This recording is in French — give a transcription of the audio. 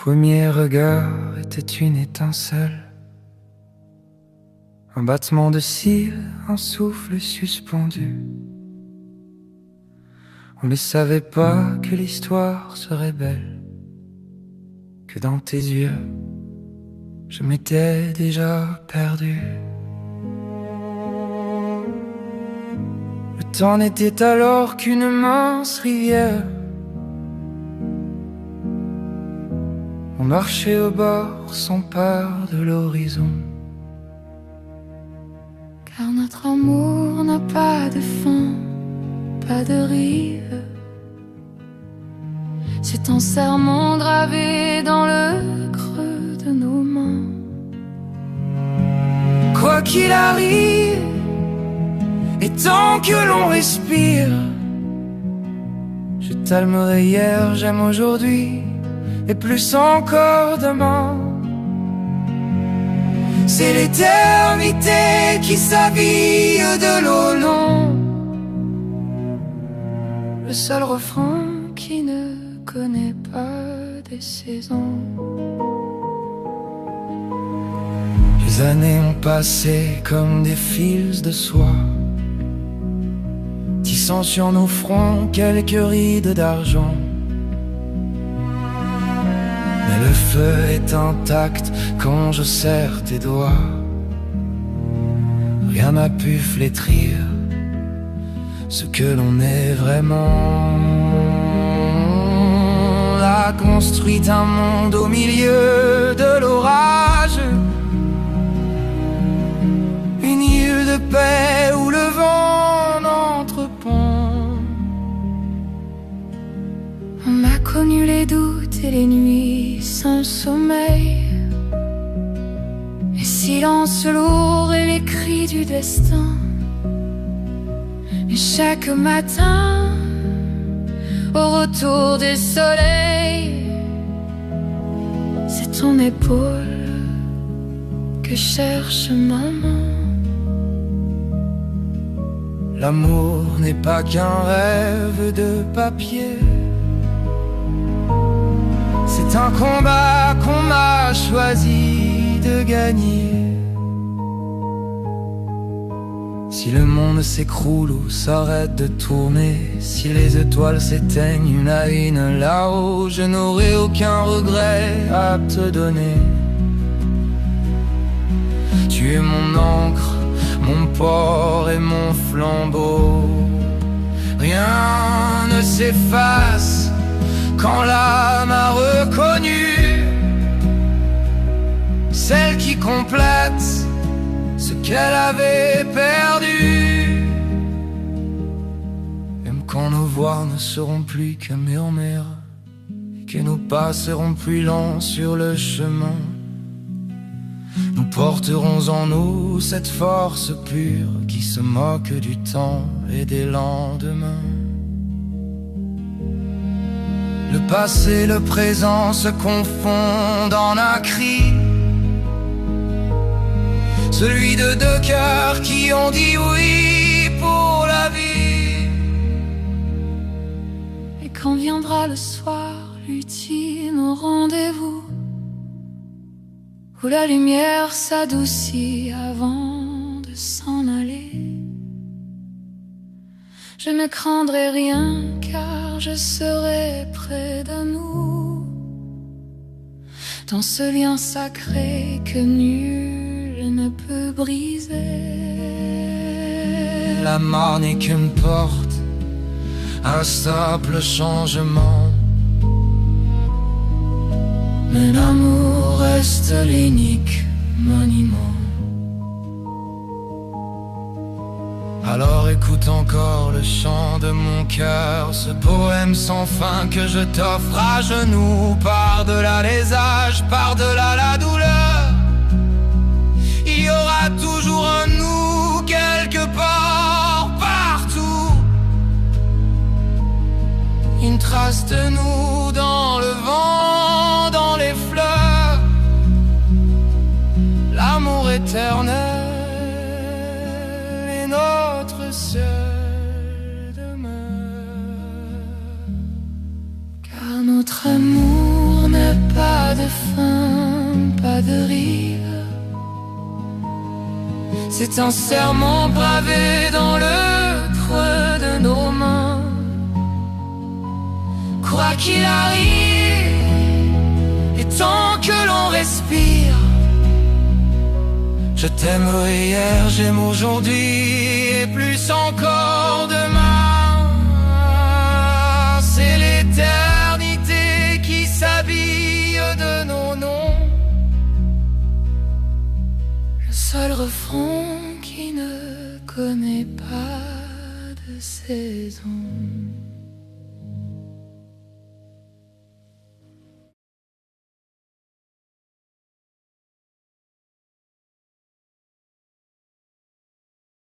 Premier regard était une étincelle, un battement de cils, un souffle suspendu. On ne savait pas que l'histoire serait belle, que dans tes yeux, je m'étais déjà perdu. Le temps n'était alors qu'une mince rivière. On marchait au bord sans peur de l'horizon. Car notre amour n'a pas de fond, pas de rive. C'est un serment gravé dans le creux de nos mains. Quoi qu'il arrive, et tant que l'on respire, je t'aimerai hier, j'aime aujourd'hui, et plus encore demain. C'est l'éternité qui s'habille de l'eau long, le seul refrain qui ne connaît pas des saisons. Les années ont passé comme des fils de soie, tissant sur nos fronts quelques rides d'argent. Mais le feu est intact quand je serre tes doigts. Rien n'a pu flétrir ce que l'on est vraiment. On a construit un monde au milieu de l'orage, une île de paix où le vent n'entrepond. On a connu les doutes et les nuits sans sommeil, les silences lourds et les cris du destin. Et chaque matin, au retour du soleil, c'est ton épaule que cherche maman. L'amour n'est pas qu'un rêve de papier, c'est un combat qu'on m'a choisi de gagner. Si le monde s'écroule ou s'arrête de tourner, si les étoiles s'éteignent une à une là-haut, je n'aurai aucun regret à te donner. Tu es mon encre, mon port et mon flambeau. Rien ne s'efface quand l'âme a reconnu celle qui complète ce qu'elle avait perdu. Même quand nos voix ne seront plus qu'un murmure, et que nos pas seront plus lents sur le chemin, nous porterons en nous cette force pure qui se moque du temps et des lendemains. Le passé et le présent se confondent en un cri, celui de deux cœurs qui ont dit oui pour la vie. Et quand viendra le soir, l'ultime rendez-vous, où la lumière s'adoucit avant de s'en aller, je ne craindrai rien car je serai près de nous, dans ce lien sacré que nul ne peut briser. La mort n'est qu'une porte, un simple changement, mais l'amour reste l'unique monument. Alors écoute encore le chant de mon cœur, ce poème sans fin que je t'offre à genoux. Par-delà les âges, par-delà la douleur, il y aura toujours un nous quelque part, partout. Une trace de nous dans le vent, dans les fleurs, l'amour éternel est notre seul demeure. Car notre amour n'a pas de fin, pas de rive. C'est un serment bravé dans le creux de nos mains. Quoi qu'il arrive, et tant que l'on respire, je t'aimerai hier, j'aime aujourd'hui et plus encore demain. C'est l'éternité qui s'habille de nos noms, le seul refrain qui ne connaît pas de saison.